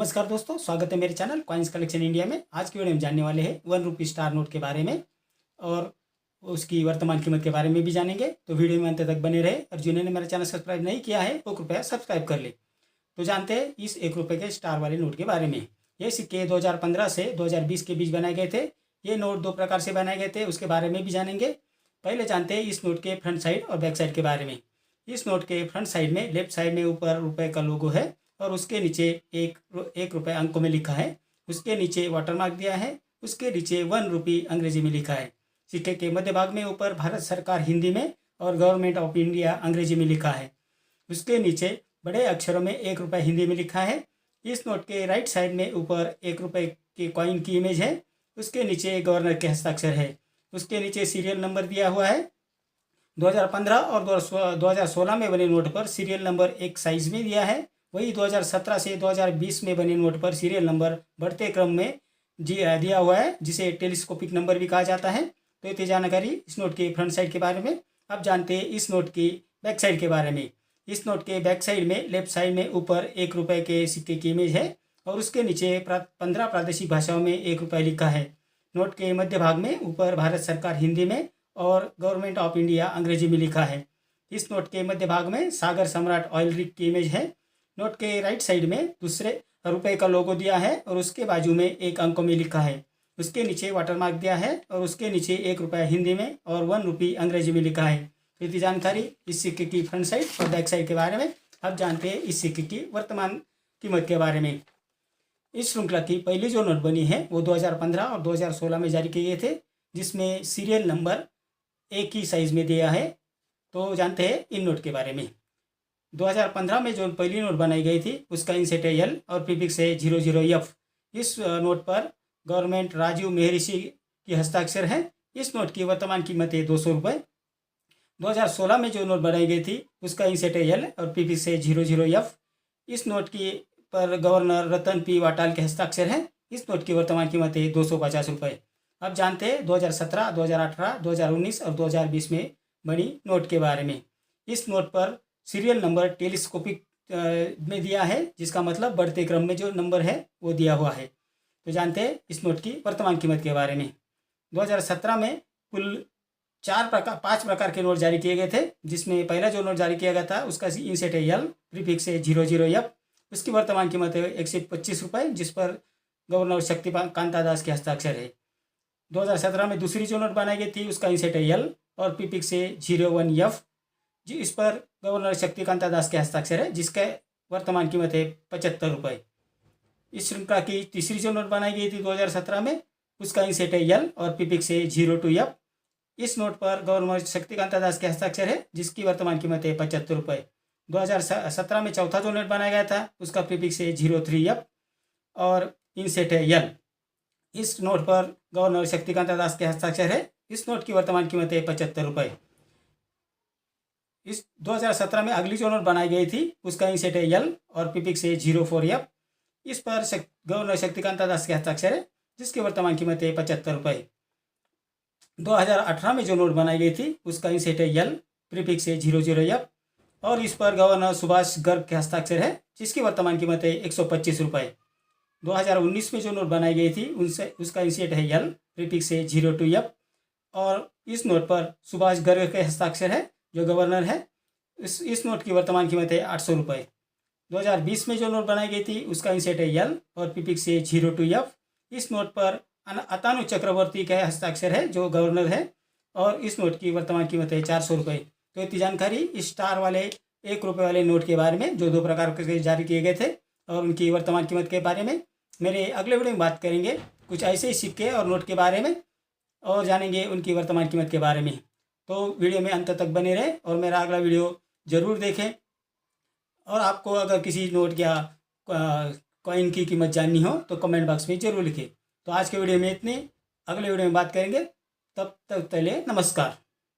नमस्कार दोस्तों, स्वागत है मेरे चैनल कॉइन्स कलेक्शन इंडिया में। आज की वीडियो में जानने वाले हैं 1 रुपी स्टार नोट के बारे में और उसकी वर्तमान कीमत के बारे में भी जानेंगे। तो वीडियो में अंत तक बने रहे और जिन्होंने मेरा चैनल सब्सक्राइब नहीं किया है वो कृपया सब्सक्राइब कर ले। तो जानते हैं इस 1 रुपये के स्टार वाले नोट के बारे में। ये सिक्के 2015 से 2020 के बीच बनाए गए थे। ये नोट दो प्रकार से बनाए गए थे, उसके बारे में भी जानेंगे। पहले जानते हैं इस नोट के फ्रंट साइड और बैक साइड के बारे में। इस नोट के फ्रंट साइड में लेफ्ट साइड में ऊपर रुपए का लोगो है और उसके नीचे एक रुपये अंकों में लिखा है। उसके नीचे वाटरमार्क दिया है। उसके नीचे 1 रुपी अंग्रेजी में लिखा है। सिक्के के मध्य भाग में ऊपर भारत सरकार हिंदी में और गवर्नमेंट ऑफ इंडिया अंग्रेजी में लिखा है। उसके नीचे बड़े अक्षरों में 1 रुपये हिंदी में लिखा है। इस नोट के राइट साइड में ऊपर 1 रुपये के कॉइन की इमेज है। उसके नीचे गवर्नर के हस्ताक्षर है। उसके नीचे सीरियल नंबर दिया हुआ है। 2015 और 2016 में बने नोट पर सीरियल नंबर एक साइज में दिया है। वही 2017 से 2020 में बने नोट पर सीरियल नंबर बढ़ते क्रम में दिया हुआ है, जिसे टेलीस्कोपिक नंबर भी कहा जाता है। तो ये थी जानकारी इस नोट के फ्रंट साइड के बारे में। अब जानते हैं इस नोट की बैक साइड के बारे में। इस नोट के बैक साइड में लेफ्ट साइड में ऊपर 1 रुपये के सिक्के की इमेज है और उसके नीचे 15 प्रादेशिक भाषाओं में 1 रुपये लिखा है। नोट के मध्य भाग में ऊपर भारत सरकार हिंदी में और गवर्नमेंट ऑफ इंडिया अंग्रेजी में लिखा है। इस नोट के मध्य भाग में सागर सम्राट ऑयल रिग की इमेज है। नोट के राइट साइड में दूसरे रुपए का लोगो दिया है और उसके बाजू में एक अंकों में लिखा है। उसके नीचे वाटरमार्क दिया है और उसके नीचे 1 रुपया हिंदी में और 1 रुपी अंग्रेजी में लिखा है। तो इतनी जानकारी इस सिक्के की फ्रंट साइड और बैक साइड के बारे में। अब जानते हैं इस सिक्के की वर्तमान कीमत के बारे में। इस श्रृंखला की पहली जो नोट बनी है वो 2015 और 2016 में जारी किए गए थे, जिसमें सीरियल नंबर एक ही साइज में दिया है। तो जानते हैं इन नोट के बारे में। 2015 में जो पहली नोट बनाई गई थी उसका इंसेट है एल और प्रीफिक्स है 00F। इस नोट पर गवर्नमेंट राजीव मेहरिषि की हस्ताक्षर है। इस नोट की वर्तमान कीमत है 200 रुपये। 2016 में जो नोट बनाई गई थी उसका इंसेट है एल और प्रीफिक्स है 00F। इस नोट की पर गवर्नर रतन पी वाटाल के हस्ताक्षर है। इस नोट की वर्तमान कीमत है 250 रुपये। अब जानते हैं 2017, 2018, 2019 और 2020 में बनी नोट के बारे में। इस नोट पर सीरियल नंबर टेलीस्कोपिक में दिया है, जिसका मतलब बढ़ते क्रम में जो नंबर है वो दिया हुआ है। तो जानते हैं इस नोट की वर्तमान कीमत के बारे में। 2017 में कुल 5 प्रकार के नोट जारी किए गए थे, जिसमें पहला जो नोट जारी किया गया था उसका इंसेट है एल, प्रीफिक्स है 00F। उसकी वर्तमान कीमत है 125 रुपये, जिस पर गवर्नर शक्तिकांता दास के हस्ताक्षर है। 2017 में दूसरी जो नोट बनाई गई थी उसका इंसेट है एल और प्रीफिक्स है 01F, जी इस पर गवर्नर शक्तिकांता दास के हस्ताक्षर है, जिसका वर्तमान कीमत है 75 रुपये। इस श्रृंखला की तीसरी जो नोट बनाई गई थी 2017 में उसका इंसेट है एल और प्रीफिक्स है 02F। इस नोट पर गवर्नर शक्तिकांता दास के हस्ताक्षर है, जिसकी वर्तमान कीमत है 75 रुपये। 2017 में चौथा जो नोट बनाया गया था उसका प्रीफिक्स है 03F और इंसेट है एल। इस नोट पर गवर्नर शक्तिकांता दास के हस्ताक्षर है। इस नोट की वर्तमान कीमत है 75 रुपये। इस 2017 में अगली जो नोट बनाई गई थी उसका इंसेट है एल और प्रीफिक्स है 04F। इस पर गवर्नर शक्तिकांता दास के हस्ताक्षर है, जिसकी वर्तमान कीमत है 75 रुपये। 2018 में जो नोट बनाई गई थी उसका इंसेट है एल, प्रीफिक्स है 00F और इस पर गवर्नर सुभाष गर्ग के हस्ताक्षर है, जिसकी वर्तमान कीमत है 125 रुपये। 2019 में जो नोट बनाई गई थी उसका इंसेट है एल, प्रीफिक्स है 02F और इस नोट पर सुभाष गर्ग के हस्ताक्षर है जो गवर्नर है। इस नोट की वर्तमान कीमत है 800 रुपये। 2020 में जो नोट बनाई गई थी उसका इंसेट है एल और प्रीफिक्स है 02F। इस नोट पर अतानु चक्रवर्ती का हस्ताक्षर है जो गवर्नर है और इस नोट की वर्तमान कीमत है 400 रुपये। तो इतनी जानकारी इस स्टार वाले 1 रुपये वाले नोट के बारे में, जो दो प्रकार के जारी किए गए थे और उनकी वर्तमान कीमत के बारे में। मेरे अगले वीडियो में बात करेंगे कुछ ऐसे ही सिक्के और नोट के बारे में और जानेंगे उनकी वर्तमान कीमत के बारे में। तो वीडियो में अंत तक बने रहें और मेरा अगला वीडियो ज़रूर देखें। और आपको अगर किसी नोट या कॉइन की कीमत जाननी हो तो कमेंट बॉक्स में ज़रूर लिखें। तो आज के वीडियो में इतने, अगले वीडियो में बात करेंगे। तब तक पहले नमस्कार।